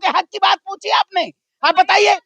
के हक की बात पूछी आपने? आप बताइए,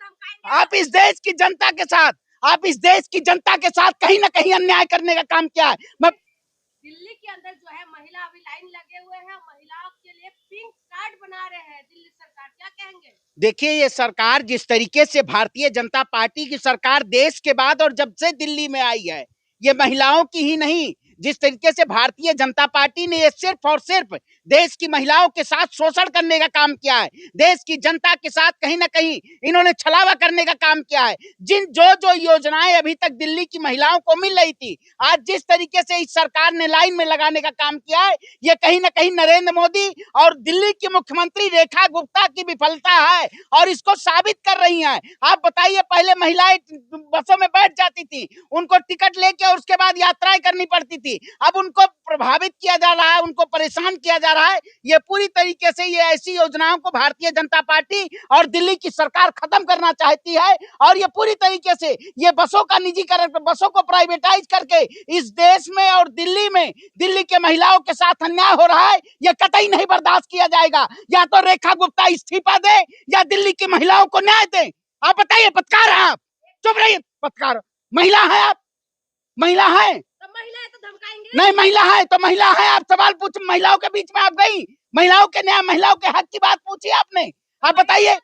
आप इस देश की जनता के साथ, आप इस देश की जनता के साथ कहीं ना कहीं अन्याय करने का काम किया है। मैं दिल्ली के अंदर जो है महिला अभी लाइन लगे हुए हैं, महिलाओं के लिए पिंक कार्ड बना रहे हैं दिल्ली सरकार, क्या कहेंगे? देखिए, ये सरकार जिस तरीके से भारतीय जनता पार्टी की सरकार देश के बाद और जब से दिल्ली में आई है, ये महिलाओं की ही नहीं, जिस तरीके से भारतीय जनता पार्टी ने ये सिर्फ और सिर्फ देश की महिलाओं के साथ शोषण करने का काम किया है, देश की जनता के साथ कहीं ना कहीं इन्होंने छलावा करने का काम किया है। जिन जो जो योजनाएं अभी तक दिल्ली की महिलाओं को मिल रही थी, आज जिस तरीके से इस सरकार ने लाइन में लगाने का काम किया है, ये कहीं ना कहीं नरेंद्र मोदी और दिल्ली की मुख्यमंत्री रेखा गुप्ता की विफलता है और इसको साबित कर रही हैं। आप बताइए, पहले महिलाएं बसों में बैठ जाती थी, उनको टिकट लेके और उसके बाद यात्राएं करनी पड़ती थी, अब उनको प्रभावित किया जा रहा है, उनको परेशान किया जा रहा है। ये पूरी तरीके से ये ऐसी योजनाओं को भारतीय जनता पार्टी और दिल्ली की सरकार खत्म करना चाहती है और ये पूरी तरीके से ये बसों का निजीकरण, बसों को प्राइवेटाइज करके इस देश में और दिल्ली में दिल्ली के महिलाओं के साथ अन्याय हो रहा है, ये कतई नहीं बर्दाश्त किया जाएगा। या तो रेखा गुप्ता इस्तीफा दे या दिल्ली की महिलाओं को न्याय दे। आप बताइए, पत्रकार हैं आप, चुप रहिए। पत्रकार महिला है, आप महिला है? तो महिलाएं तो धमकाएंगे नहीं, महिला है तो महिला है, आप सवाल पूछ, महिलाओं के बीच में आप गई, महिलाओं के न्याय, महिलाओं के हक की बात पूछी आपने। आप बताइए,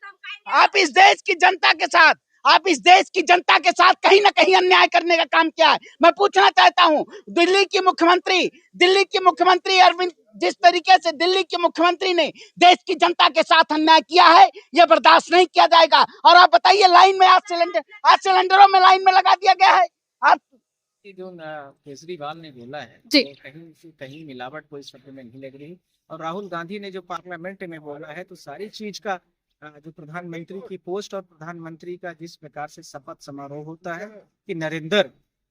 आप इस देश की जनता के साथ, आप इस देश की जनता के साथ कहीं ना कहीं अन्याय करने का काम किया है। मैं पूछना चाहता हूं, दिल्ली की मुख्यमंत्री अरविंद, जिस तरीके से दिल्ली के मुख्यमंत्री ने देश की जनता के साथ अन्याय किया है, यह बर्दाश्त नहीं किया जाएगा। और आप बताइए, लाइन में आज सिलेंडरों में लाइन में लगा दिया गया है। आप जो केजरीवाल ने बोला है जी। तो कहीं से कहीं मिलावट कोई शब्द में नहीं लग रही। और राहुल गांधी ने जो पार्लियामेंट में बोला है तो सारी चीज का जो प्रधानमंत्री की पोस्ट और प्रधानमंत्री का जिस प्रकार से शपथ समारोह होता है कि नरेंद्र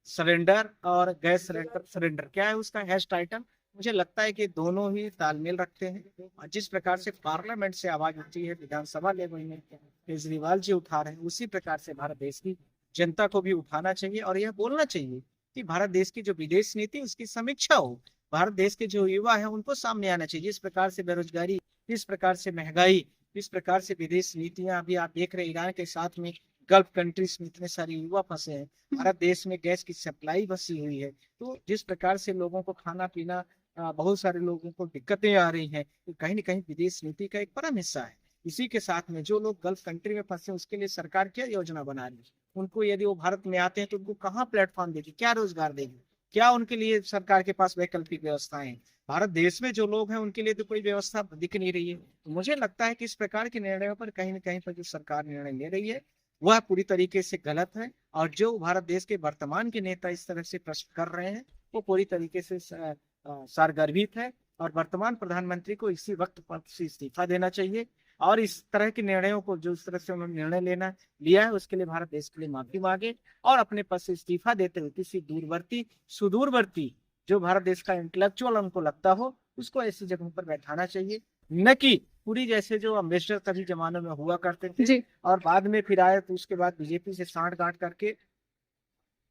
सरेंडर और गैस सरेंडर, सरेंडर क्या है उसका हैश टाइटल, मुझे लगता है कि दोनों ही तालमेल रखते हैं। और जिस प्रकार से पार्लियामेंट से आवाज उठती है, विधानसभा लेवल में केजरीवाल जी उठा रहे हैं, उसी प्रकार से भारत देश की जनता को भी उठाना चाहिए और यह बोलना चाहिए कि भारत देश की जो विदेश नीति उसकी समीक्षा हो। भारत देश के जो युवा है उनको सामने आना चाहिए। जिस प्रकार से बेरोजगारी, जिस प्रकार से महंगाई, जिस प्रकार से विदेश नीतियां अभी आप देख रहे हैं, ईरान के साथ में गल्फ कंट्रीज में इतने सारे युवा फंसे हैं, भारत देश में गैस की सप्लाई बसी हुई है। तो जिस प्रकार से लोगों को खाना पीना, बहुत सारे लोगों को दिक्कतें आ रही हैं, तो कहीं ना कहीं विदेश नीति का एक परम हिस्सा है। इसी के साथ में जो लोग गल्फ कंट्री में फंसे उसके लिए सरकार क्या योजना बना रही है, उनको यदि वो भारत में आते हैं तो उनको कहाँ प्लेटफॉर्म देगी, क्या रोजगार देगी, क्या उनके लिए सरकार के पास वैकल्पिक व्यवस्थाएं हैं। भारत देश में जो लोग हैं उनके लिए तो कोई व्यवस्था दिख नहीं रही है। तो मुझे लगता है कि इस प्रकार के निर्णयों पर कहीं ना कहीं पर जो सरकार निर्णय ले रही है वह पूरी तरीके से गलत है। और जो भारत देश के वर्तमान के नेता इस तरह से प्रश्न कर रहे हैं वो पूरी तरीके से सारगर्भित है और वर्तमान प्रधानमंत्री को इसी वक्त पद से इस्तीफा देना चाहिए। और इस तरह के निर्णयों को जो इस तरह से उन्होंने निर्णय लेना लिया है उसके लिए भारत देश के लिए माफी मांगे और अपने पद से इस्तीफा देते हुए किसी दूरवर्ती सुदूरवर्ती जो भारत देश का इंटेलेक्चुअल उनको लगता हो उसको ऐसी जगहों पर बैठाना चाहिए, न कि पूरी जैसे जो अम्बेसडर कभी जमानों में हुआ करते थे जी। और बाद में फिर आए तो उसके बाद बीजेपी से सांठ गांठ करके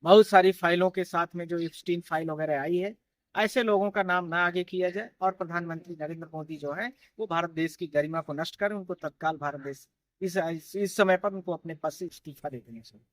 बहुत सारी फाइलों के साथ में जो एप्स्टीन फाइल वगैरह आई है, ऐसे लोगों का नाम ना आगे किया जाए। और प्रधानमंत्री नरेंद्र मोदी जो है वो भारत देश की गरिमा को नष्ट करें, उनको तत्काल भारत देश इस समय पर उनको अपने पद से इस्तीफा दे देना चाहिए।